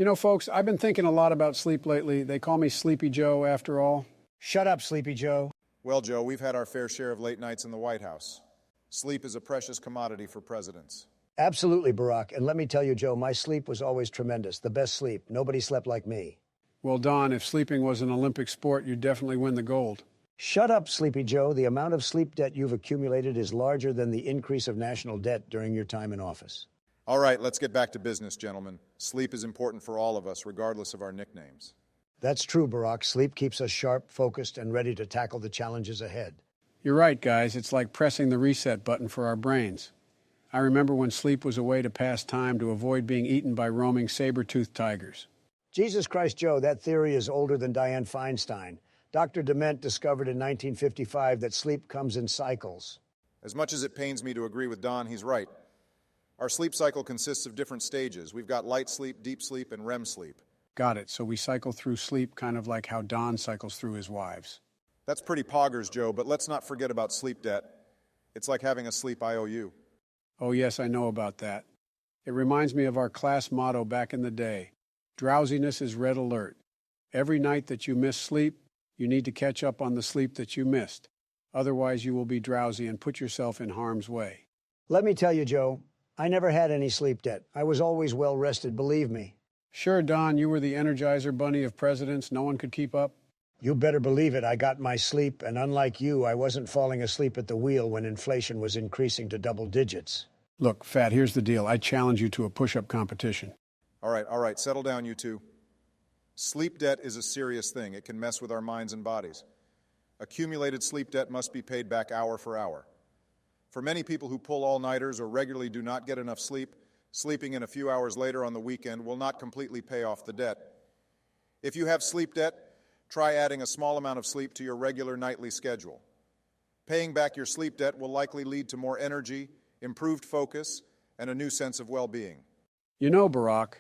You know, folks, I've been thinking a lot about sleep lately. They call me Sleepy Joe after all. Shut up, Sleepy Joe. Well, Joe, we've had our fair share of late nights in the White House. Sleep is a precious commodity for presidents. Absolutely, Barack. And let me tell you, Joe, my sleep was always tremendous. The best sleep. Nobody slept like me. Well, Don, if sleeping was an Olympic sport, you'd definitely win the gold. Shut up, Sleepy Joe. The amount of sleep debt you've accumulated is larger than the increase of national debt during your time in office. All right, let's get back to business, gentlemen. Sleep is important for all of us, regardless of our nicknames. That's true, Barack. Sleep keeps us sharp, focused, and ready to tackle the challenges ahead. You're right, guys. It's like pressing the reset button for our brains. I remember when sleep was a way to pass time to avoid being eaten by roaming saber-toothed tigers. Jesus Christ, Joe, that theory is older than Dianne Feinstein. Dr. Dement discovered in 1955 that sleep comes in cycles. As much as it pains me to agree with Don, he's right. Our sleep cycle consists of different stages. We've got light sleep, deep sleep, and REM sleep. Got it. So we cycle through sleep kind of like how Don cycles through his wives. That's pretty poggers, Joe, but let's not forget about sleep debt. It's like having a sleep IOU. Oh, yes, I know about that. It reminds me of our class motto back in the day. Drowsiness is red alert. Every night that you miss sleep, you need to catch up on the sleep that you missed. Otherwise, you will be drowsy and put yourself in harm's way. Let me tell you, Joe, I never had any sleep debt. I was always well rested, believe me. Sure, Don, you were the Energizer Bunny of presidents. No one could keep up. You better believe it. I got my sleep, and unlike you, I wasn't falling asleep at the wheel when inflation was increasing to double digits. Look, Fat, here's the deal. I challenge you to a push-up competition. All right, settle down, you two. Sleep debt is a serious thing. It can mess with our minds and bodies. Accumulated sleep debt must be paid back hour for hour. For many people who pull all-nighters or regularly do not get enough sleep, sleeping in a few hours later on the weekend will not completely pay off the debt. If you have sleep debt, try adding a small amount of sleep to your regular nightly schedule. Paying back your sleep debt will likely lead to more energy, improved focus, and a new sense of well-being. You know, Barack,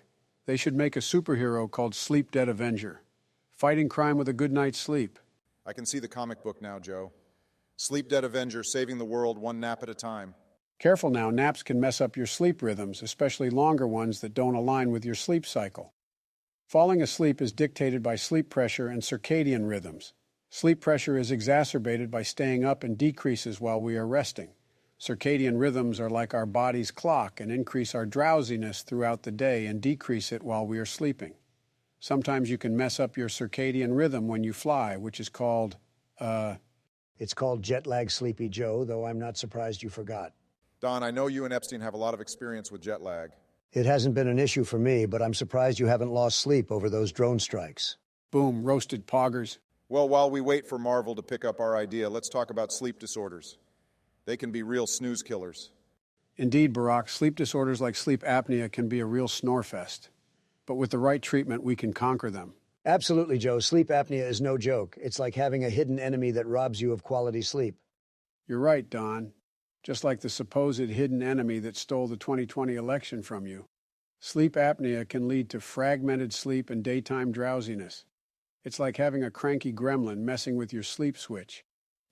they should make a superhero called Sleep Debt Avenger, fighting crime with a good night's sleep. I can see the comic book now, Joe. Sleep Debt Avenger, saving the world one nap at a time. Careful now, naps can mess up your sleep rhythms, especially longer ones that don't align with your sleep cycle. Falling asleep is dictated by sleep pressure and circadian rhythms. Sleep pressure is exacerbated by staying up and decreases while we are resting. Circadian rhythms are like our body's clock and increase our drowsiness throughout the day and decrease it while we are sleeping. Sometimes you can mess up your circadian rhythm when you fly, which is called, It's called jet lag, Sleepy Joe, though I'm not surprised you forgot. Don, I know you and Epstein have a lot of experience with jet lag. It hasn't been an issue for me, but I'm surprised you haven't lost sleep over those drone strikes. boom, roasted poggers. Well, while we wait for Marvel to pick up our idea, let's talk about sleep disorders. They can be real snooze killers. Indeed, Barack, sleep disorders like sleep apnea can be a real snorefest. But with the right treatment, we can conquer them. Absolutely, Joe. Sleep apnea is no joke. It's like having a hidden enemy that robs you of quality sleep. You're right, Don. Just like the supposed hidden enemy that stole the 2020 election from you. Sleep apnea can lead to fragmented sleep and daytime drowsiness. It's like having a cranky gremlin messing with your sleep switch.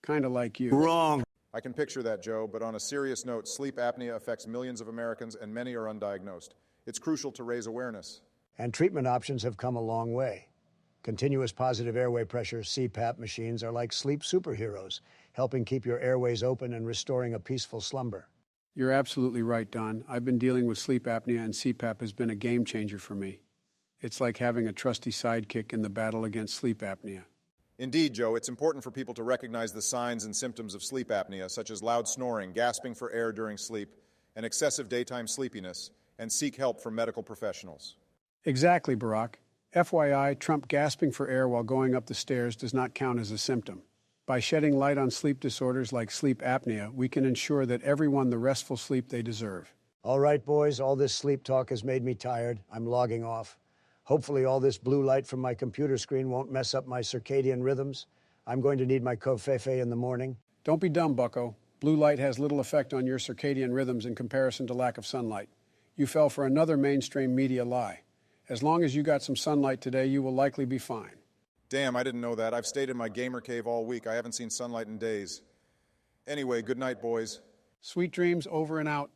Kinda like you. Wrong. I can picture that, Joe, but on a serious note, sleep apnea affects millions of Americans and many are undiagnosed. It's crucial to raise awareness. And treatment options have come a long way. Continuous positive airway pressure CPAP machines are like sleep superheroes, helping keep your airways open and restoring a peaceful slumber. You're absolutely right, Don. I've been dealing with sleep apnea, and CPAP has been a game changer for me. It's like having a trusty sidekick in the battle against sleep apnea. Indeed, Joe, it's important for people to recognize the signs and symptoms of sleep apnea, such as loud snoring, gasping for air during sleep, and excessive daytime sleepiness, and seek help from medical professionals. Exactly, Barack. FYI, Trump gasping for air while going up the stairs does not count as a symptom. By shedding light on sleep disorders like sleep apnea, we can ensure that everyone the restful sleep they deserve. All right, boys, all this sleep talk has made me tired. I'm logging off. Hopefully all this blue light from my computer screen won't mess up my circadian rhythms. I'm going to need my covfefe in the morning. Don't be dumb, bucko. Blue light has little effect on your circadian rhythms in comparison to lack of sunlight. You fell for another mainstream media lie. As long as you got some sunlight today, you will likely be fine. Damn, I didn't know that. I've stayed in my gamer cave all week. I haven't seen sunlight in days. Anyway, good night, boys. Sweet dreams, over and out.